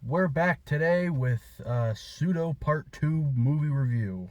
We're back today with pseudo part 2 movie review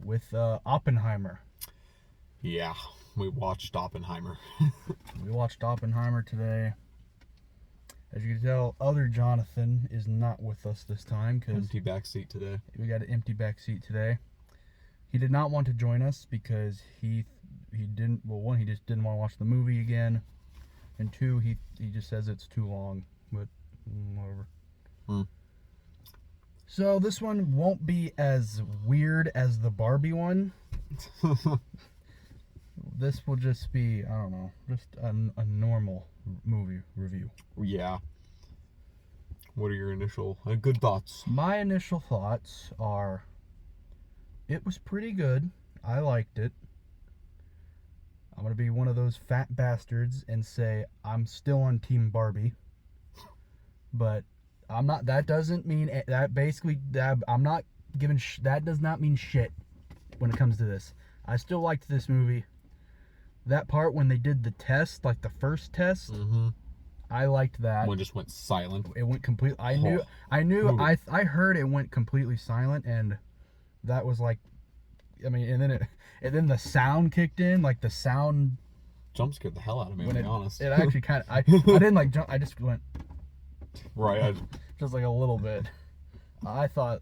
with Oppenheimer. Yeah, we watched Oppenheimer. We watched Oppenheimer today. As you can tell, other Jonathan is not with us this time because Empty backseat today. we got an empty back seat today. He did not want to join us because he didn't. Well, one, he just didn't want to watch the movie again, and two, he just says it's too long. But whatever. So this one won't be as weird as the Barbie one. This will just be, I don't know, just a normal movie review. Yeah. What are your initial good thoughts? My initial thoughts are, it was pretty good. I liked it. I'm going to be one of those fat bastards and say I'm still on Team Barbie. But I'm not, that doesn't mean, that basically, that I'm not giving, that does not mean shit when it comes to this. I still liked this movie. That part when they did the test, like the first test, I liked that. One just went silent. It went completely. I heard it went completely silent, and that was like, I mean, and then the sound kicked in, like the sound. Jump scared the hell out of me, to be honest. It actually kind of. I didn't like jump. I just went. Right. Just like a little bit. I thought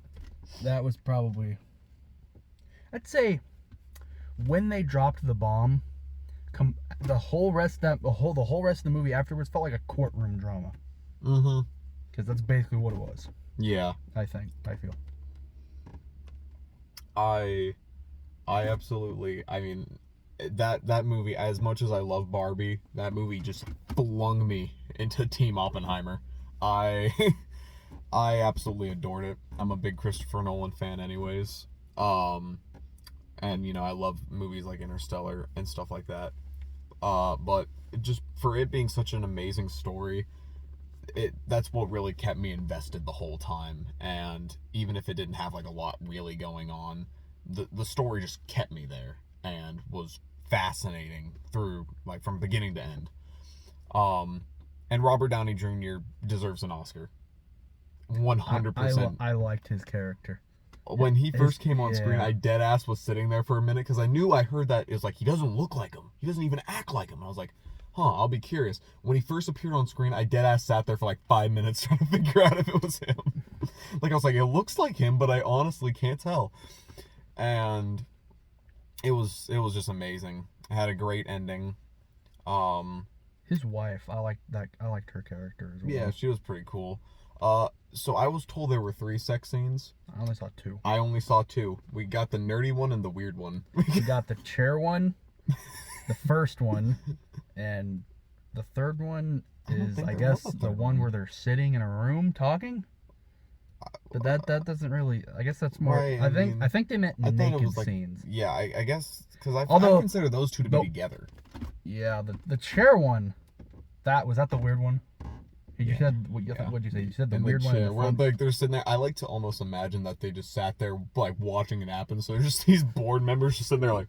that was probably. I'd say, when they dropped the bomb. The whole rest of the movie afterwards felt like a courtroom drama. Because that's basically what it was. Yeah. I feel. I absolutely. I mean, that movie. As much as I love Barbie, that movie just flung me into Team Oppenheimer. I absolutely adored it. I'm a big Christopher Nolan fan, anyways. And I love movies like Interstellar and stuff like that. But just for it being such an amazing story, that's what really kept me invested the whole time. And even if it didn't have like a lot really going on, the story just kept me there and was fascinating through, like, from beginning to end. And Robert Downey Jr. deserves an Oscar. 100%. I liked his character. When he first came on screen, I dead ass was sitting there for a minute because I heard that it's like he doesn't look like him. He doesn't even act like him. I was like, I'll be curious. When he first appeared on screen, I dead ass sat there for like 5 minutes trying to figure out if it was him. Like, I was like, it looks like him, but I honestly can't tell. And it was just amazing. It had a great ending. His wife, I liked her character as well. Yeah, she was pretty cool. So I was told there were 3 sex scenes. I only saw 2. I only saw 2. We got the nerdy one and the weird one. We got the chair one, the first one, and the third one is, I guess, the one where they're sitting in a room talking. But that doesn't really. I guess that's more. Right, I think they meant naked scenes. Yeah, I guess because I consider those two to be together. Yeah, the chair one. Was that the weird one? You said what'd you say? You said the weird one. Where, like, they're sitting there. I like to almost imagine that they just sat there like watching it happen. So there's just these board members just sitting there like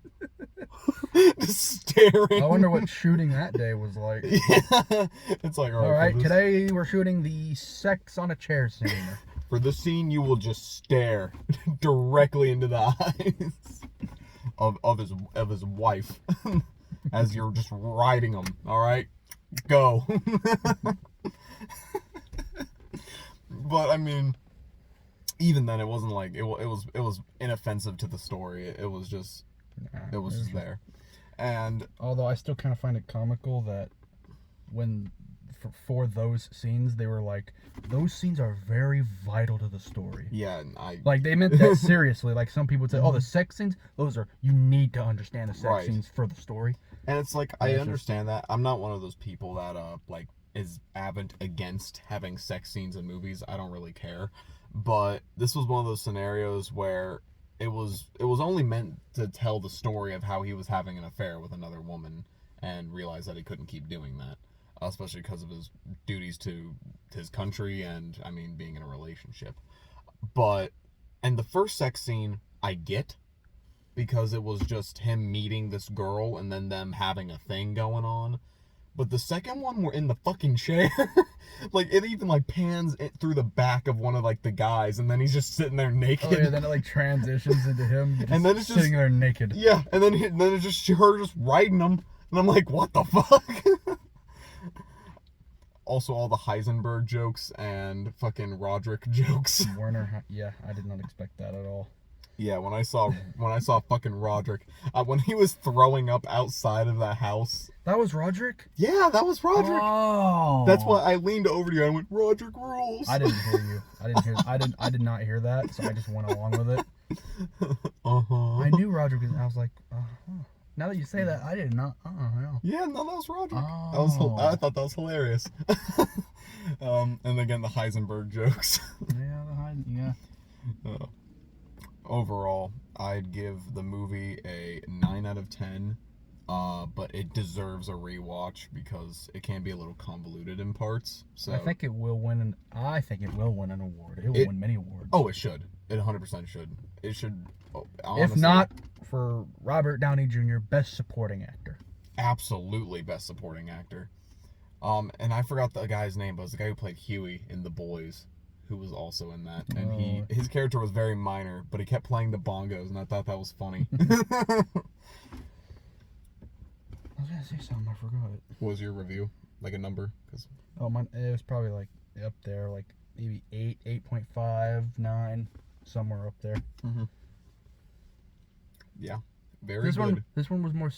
just staring. I wonder what shooting that day was like. Yeah, it's like all right. Today we're shooting the sex on a chair scene. For this scene, you will just stare directly into the eyes of his wife as you're just riding him. All right, go. But I mean, even then, it wasn't like it was inoffensive to the story. It was just there. And although I still kind of find it comical that when for those scenes they were like, those scenes are very vital to the story. Yeah, like they meant that seriously. Like some people would say, the sex scenes, you need to understand the sex scenes for the story. And it's like, I understand that. I'm not one of those people that like is avid against having sex scenes in movies. I don't really care. But this was one of those scenarios where it was only meant to tell the story of how he was having an affair with another woman and realized that he couldn't keep doing that, especially because of his duties to his country and, I mean, being in a relationship. And the first sex scene I get, because it was just him meeting this girl and then them having a thing going on. But the second one, we're in the fucking chair. Like, it even, like, pans it through the back of one of, like, the guys, and then he's just sitting there naked. Oh yeah, then it like transitions into him just And then it's sitting just, there naked. yeah, and then it's just her just riding him. And I'm like, what the fuck? Also, all the Heisenberg jokes and fucking Roderick jokes. Werner, yeah, I did not expect that at all. Yeah, when I saw fucking Roderick, when he was throwing up outside of that house. That was Roderick? Yeah, that was Roderick. Oh. That's why I leaned over to you and I went, Roderick rules. I didn't hear you. I did not hear that, so I just went along with it. I knew Roderick was, I was like, now that you say that, I did not. No. Yeah, no, that was Roderick. Oh. I thought that was hilarious. And again, the Heisenberg jokes. Yeah. Overall, I'd give the movie a 9 out of 10, but it deserves a rewatch because it can be a little convoluted in parts. So I think it will win an award. It will win many awards. Oh, it should. It 100% should. It should. Honestly, if not for Robert Downey Jr., Best Supporting Actor. Absolutely Best Supporting Actor. And I forgot the guy's name, but it was the guy who played Huey in The Boys, who was also in that. And his character was very minor, but he kept playing the bongos, and I thought that was funny. I was gonna say something, I forgot it. What was your review? Like a number? It was probably like up there, like maybe 8, 8.5, 9, somewhere up there. Mm-hmm. Yeah, very good. This one was more.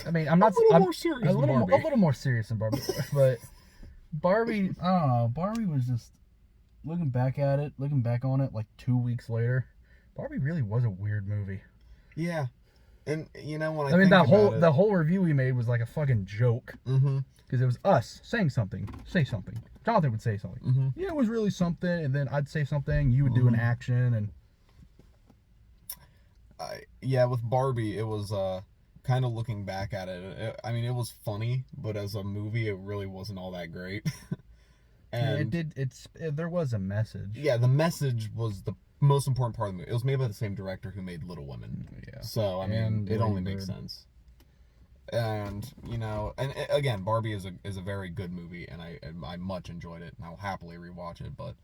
I mean, I'm not. A little more serious than Barbie. A little more serious than Barbie, but Barbie. I don't know. Barbie was just looking back on it, like 2 weeks later. Barbie really was a weird movie. Yeah, and you know when I mean, the whole review we made was like a fucking joke. Mm-hmm. Because it was us saying something. Say something. Jonathan would say something. Mm-hmm. Yeah, it was really something, and then I'd say something. You would do an action, and. Yeah, with Barbie, it was kind of looking back at it. I mean, it was funny, but as a movie, it really wasn't all that great. And there was a message. Yeah, the message was the most important part of the movie. It was made by the same director who made Little Women. Yeah. So I mean, it only makes sense. And again, Barbie is a very good movie, and I much enjoyed it, and I'll happily rewatch it. But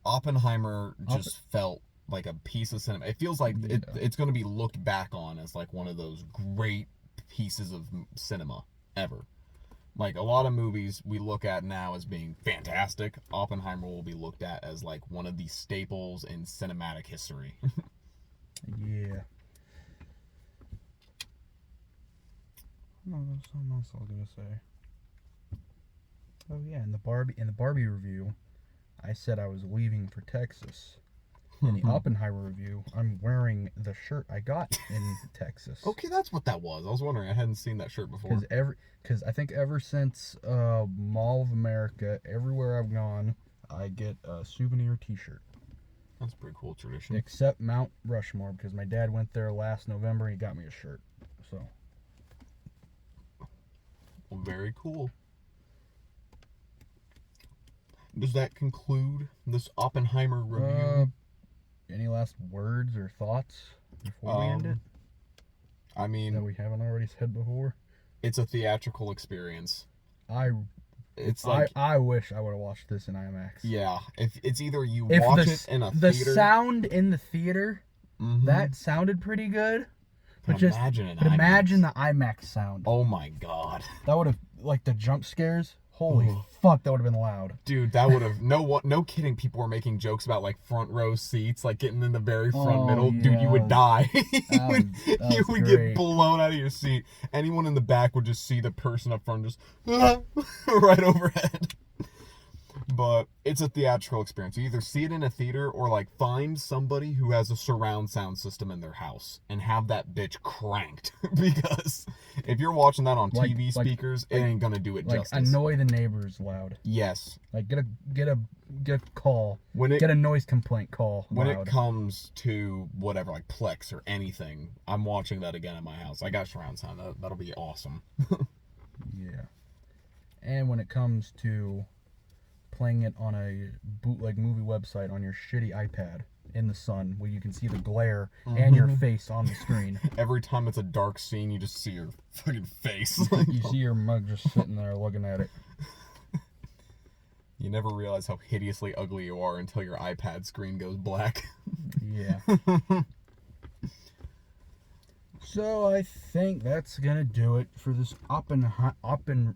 Oppenheimer just felt like a piece of cinema. It feels like it's going to be looked back on as like one of those great pieces of cinema ever. Like a lot of movies we look at now as being fantastic, Oppenheimer will be looked at as like one of the staples in cinematic history. Yeah. No, there's something else I was gonna say. Oh yeah, in the Barbie review, I said I was leaving for Texas. In the Oppenheimer review, I'm wearing the shirt I got in Texas. Okay, that's what that was. I was wondering. I hadn't seen that shirt before. Because I think ever since Mall of America, everywhere I've gone, I get a souvenir T-shirt. That's a pretty cool tradition. Except Mount Rushmore, because my dad went there last November and he got me a shirt. So. Well, very cool. Does that conclude this Oppenheimer review? Any last words or thoughts before we end it? I mean, that we haven't already said before. It's a theatrical experience. I wish I would have watched this in IMAX. Yeah, if it's either you watch it in a theater. The sound in the theater, that sounded pretty good. But imagine the IMAX sound. Oh my god. That would have, like, the jump scares. Holy fuck, that would have been loud. Dude, that would have, no kidding, people were making jokes about, like, front row seats, like, getting in the very front middle. Yeah. Dude, you would die. You would get blown out of your seat. Anyone in the back would just see the person up front just right overhead. But it's a theatrical experience. You either see it in a theater or, like, find somebody who has a surround sound system in their house and have that bitch cranked. Because if you're watching that on TV speakers, it ain't gonna do it justice. Annoy the neighbors loud. Yes. Like, get a call. Get a noise complaint call when loud. It comes to whatever, like Plex or anything, I'm watching that again at my house. I got surround sound. That'll be awesome. Yeah. And when it comes to playing it on a bootleg movie website on your shitty iPad in the sun, where you can see the glare and your face on the screen. Every time it's a dark scene, you just see your fucking face. You see your mug just sitting there looking at it. You never realize how hideously ugly you are until your iPad screen goes black. Yeah. So I think that's gonna do it for this Oppenheimer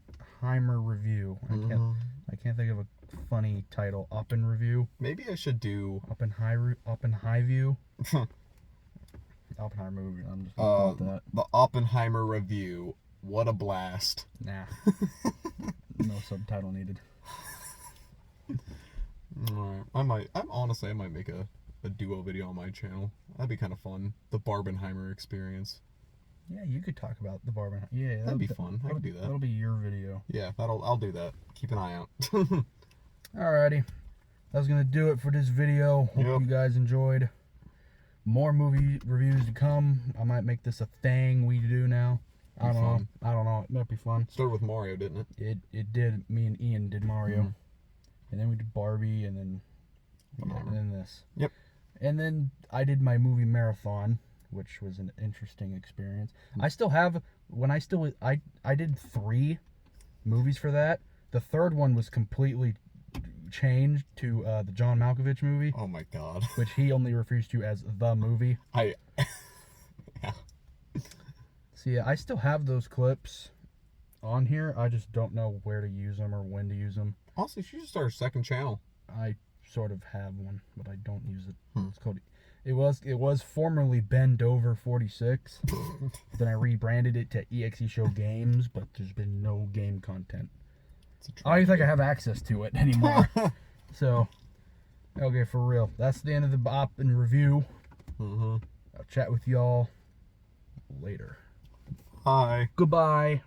review. I can't think of a funny title. Oppen review. Maybe I should do Oppenheimer view. Oppenheimer movie. I'm just gonna call it that. The Oppenheimer review. What a blast! Nah. No subtitle needed. Alright, I might make a duo video on my channel. That'd be kind of fun. The Barbenheimer experience. Yeah, you could talk about the Barbenheimer. Yeah, that'd be fun. I could do that. That'll be your video. Yeah, I'll do that. Keep an eye out. Alrighty, that's gonna do it for this video. Hope you guys enjoyed. More movie reviews to come. I might make this a thing we do now. I don't know. It might be fun. Started with Mario, didn't it? It did. Me and Ian did Mario, and then we did Barbie, and then this. Yep. And then I did my movie marathon, which was an interesting experience. I still have I did 3 movies for that. The third one was completely changed to the John Malkovich movie. Oh my god. Which he only refers to as the movie. Yeah. So yeah, I still have those clips on here. I just don't know where to use them or when to use them. Also, you should start a second channel. I sort of have one, but I don't use it. It's called. It was formerly Bend Over 46. Then I rebranded it to EXE Show Games, but there's been no game content. I don't even think I have access to it anymore. So, okay, for real. That's the end of the Bop and review. I'll chat with y'all later. Hi. Goodbye.